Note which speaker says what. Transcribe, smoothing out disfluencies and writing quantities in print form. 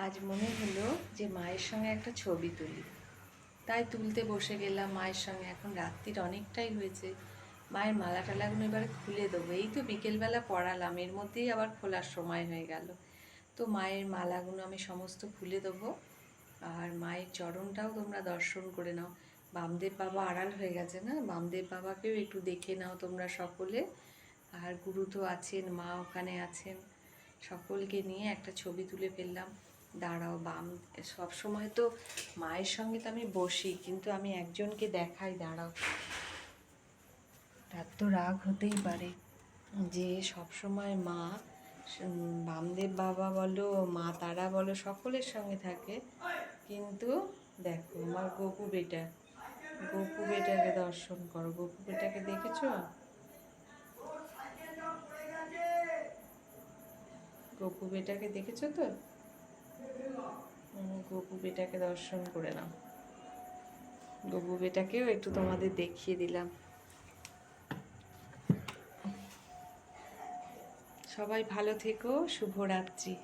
Speaker 1: আজ মনে হলো যে মায়ের সঙ্গে একটা ছবি তুলি, তাই তুলতে বসে গেলাম মায়ের সঙ্গে। এখন রাত্রির অনেকটাই হয়েছে, মায়ের মালা টালাগুলো এবারে খুলে দেবো। এই তো বিকেলবেলা পড়ালাম, এর মধ্যেই আবার খোলার সময় হয়ে গেল। তো মায়ের মালাগুলো আমি সমস্ত খুলে দেবো, আর মায়ের চরণটাও তোমরা দর্শন করে নাও। বামদেব বাবা আড়াল হয়ে গেছে না, বামদেব বাবাকেও একটু দেখে নাও তোমরা সকলে। আর গুরু তো আছেন, মা ওখানে আছেন, সকলকে নিয়ে একটা ছবি তুলে ফেললাম। দাঁড়াও, সব সময় তো মায়ের সঙ্গে তো আমি বসি, কিন্তু আমি একজনকে দেখাই, দাঁড়াও। তার তো রাগ হতেই পারে যে সব সময় মা, বামদেব বাবা বলো, মা তারা বলো, সকলের সঙ্গে থাকে, কিন্তু দেখো আমার গপু বেটা, গপু বেটাকে দর্শন করো। গপু বেটাকে দেখেছো? গপু বেটাকে দেখেছো তো? গপু বেটাকে দর্শন করে নাও। গপু বেটাকেও একটু তোমাদের দেখিয়ে দিলাম। সবাই ভালো থেকো, শুভরাত্রি।